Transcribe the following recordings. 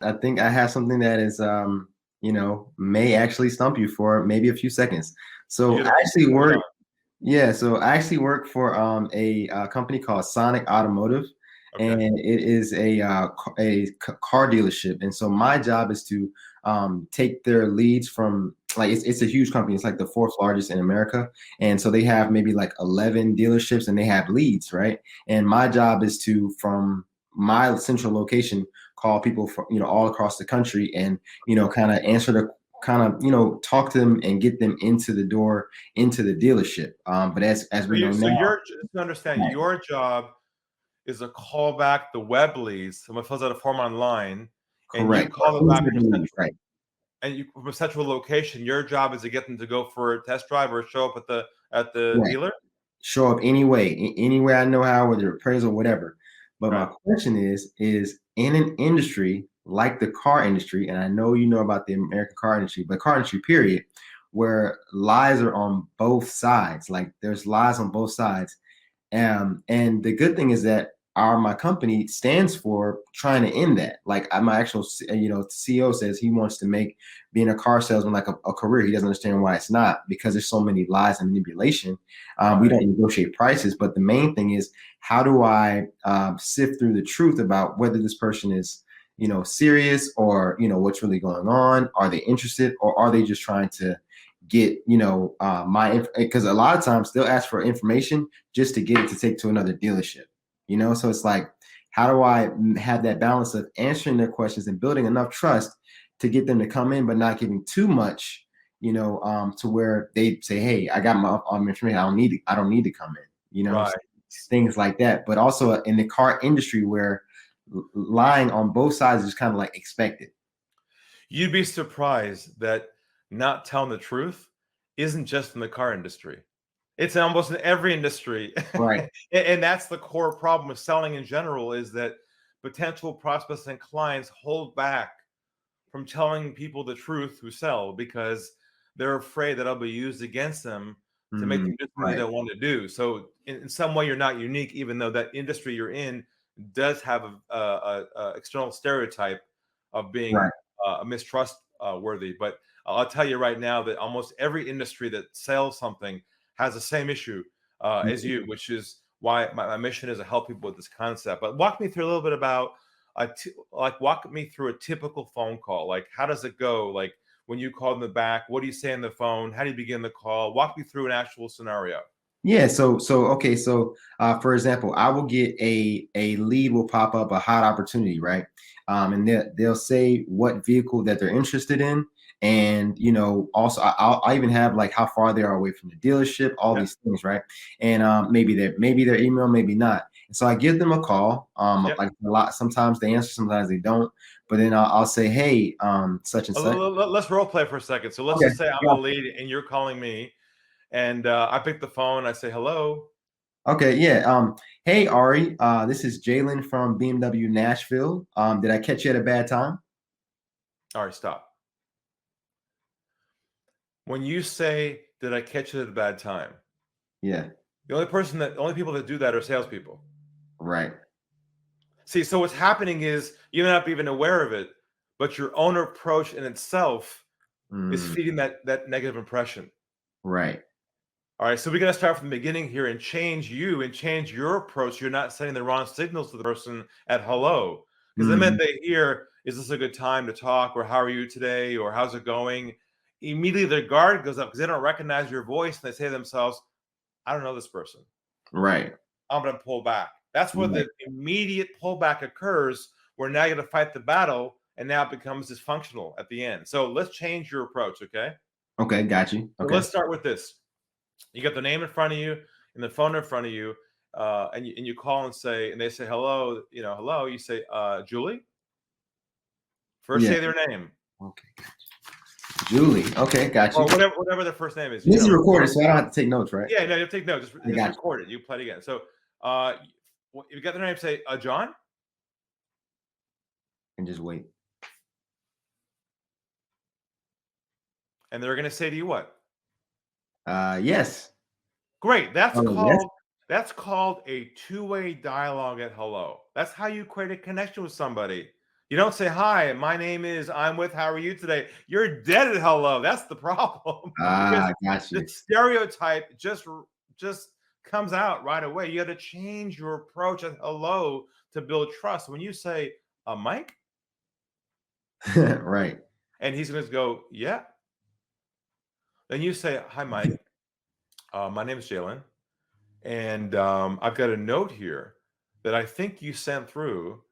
I think I have something that is, may actually stump you for maybe a few seconds. So I Beautiful. actually Bring it work, on. yeah, so I actually work for a company called Sonic Automotive, Okay. and it is a car dealership. And so my job is to take their leads from like it's a huge company. It's like the fourth largest in America, and so they have maybe like 11 dealerships, and they have leads, right? And my job is to from my central location call people from all across the country and kind of answer the kind of talk to them and get them into the door into the dealership. But as So we know so now, just to understand, right, your job is to call back the web leads. Someone fills out a form online, and you correct, call them back from instantly, central, right, and you from a central location. Your job is to get them to go for a test drive or show up at the right. dealer. Show up any way I know how, whether appraisal, whatever. But my Right. question is in an industry like the car industry, and I know you know about the American car industry, but car industry period, where lies are on both sides. Like there's lies on both sides. And the good thing is that my company stands for trying to end that. Like my actual CEO says he wants to make being a car salesman like a career. He doesn't understand why it's not, because there's so many lies and manipulation. We Right. don't negotiate prices, but the main thing is how do I sift through the truth about whether this person is serious, or what's really going on. Are they interested, or are they just trying to get my, because a lot of times they'll ask for information just to get it to take to another dealership, so it's like, how do I have that balance of answering their questions and building enough trust to get them to come in, but not giving too much, to where they say, hey, I got my information, I don't need to come in, Right. things like that. But also in the car industry where lying on both sides is kind of like expected. You'd be surprised that not telling the truth isn't just in the car industry. It's almost in every industry. Right. And that's the core problem with selling in general, is that potential prospects and clients hold back from telling people the truth who sell because they're afraid that it'll be used against them to make them do something they Right. don't want to do. So in some way, you're not unique, even though that industry you're in does have a external stereotype of being Right. mistrust worthy. But I'll tell you right now that almost every industry that sells something has the same issue as you, which is why my mission is to help people with this concept. But walk me through a little bit about walk me through a typical phone call. Like, how does it go? Like, when you call them back, what do you say on the phone? How do you begin the call? Walk me through an actual scenario. Yeah, so okay, so for example, I will get a lead will pop up, a hot opportunity, right? And they'll say what vehicle that they're interested in, and also I even have like how far they are away from the dealership, all Yeah. these things, right? And maybe their email, maybe not. And so I give them a call. Yeah. Like a lot, sometimes they answer, sometimes they don't. But then I'll say, hey, such and such. Let's role play for a second. So let's Okay. just say I'm Yeah. the lead and you're calling me, and I pick the phone. I say hello. Okay, yeah. Hey Ari, this is Jalen from BMW Nashville. Did I catch you at a bad time? All right, stop. When you say, "Did I catch it at a bad time?" Yeah, The only people that do that are salespeople. right. See, so what's happening is you're not even aware of it, but your own approach in itself is Mm, feeding that negative impression. right. All right, so we got to start from the beginning here and change you and change your approach. You're not sending the wrong signals to the person at hello, because the minute Mm, they hear, "Is this a good time to talk?" or "How are you today?" or "How's it going?" immediately their guard goes up because they don't recognize your voice, and they say to themselves, "I don't know this person. right. I'm going to pull back." That's where Right. the immediate pullback occurs, where now you got to fight the battle, and now it becomes dysfunctional at the end. So let's change your approach, okay? Okay, got you. So Okay. let's start with this. You got the name in front of you and the phone in front of you, and you call and say, and they say hello, hello. You say, Julie. First, Yeah. say their name Okay. Julie. Okay, got or you. whatever their first name is. This is recorded, Record. so I don't have to take notes, right? Yeah, no, you take notes. I Just got you. record it. You play it again. So, uh, if you got their name, say John, And just wait. and they're going to say to you what? Yes. Great. Oh, yes. That's called a two-way dialogue at hello. That's how you create a connection with somebody. You don't say, hi, my name is, I'm with, how are you today? You're dead at hello. That's the problem. Because Ah, got the you. stereotype just comes out right away. You got to change your approach at hello to build trust. When you say, Mike, Right. and he's going to go, yeah. Then you say, hi, Mike. My name is Jalen. And I've got a note here that I think you sent through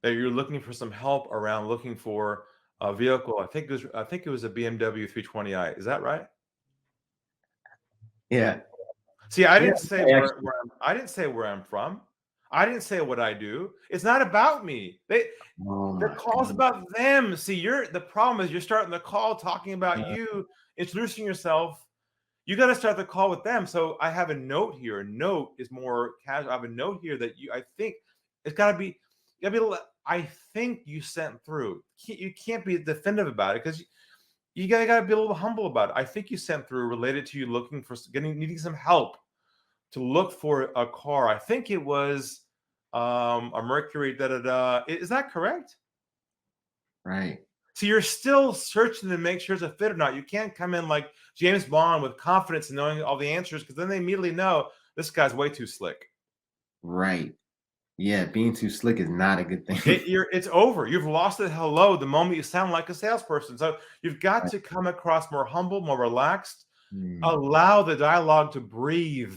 that you're looking for some help around looking for a vehicle. I think it was a BMW 320i. Is that right? Yeah. See, I Yeah. didn't say I didn't say where I'm from. I didn't say what I do. It's not about me. Oh The my call's God. about them. See, the problem is you're starting the call talking about you, introducing yourself. You got to start the call with them. So I have a note here. A note is more casual. I have a note here that I think it's got to be, I think you sent through. You can't be definitive about it because you got to be a little humble about it. I think you sent through related to you looking for needing some help to look for a car. I think it was a Mercury. Is that correct? Right. So you're still searching to make sure it's a fit or not. You can't come in like James Bond with confidence and knowing all the answers because then they immediately know this guy's way too slick. Right. Yeah. Being too slick is not a good thing. It's over. You've lost the hello the moment you sound like a salesperson. So you've got Right. to come across more humble, more relaxed. Hmm. Allow the dialogue to breathe.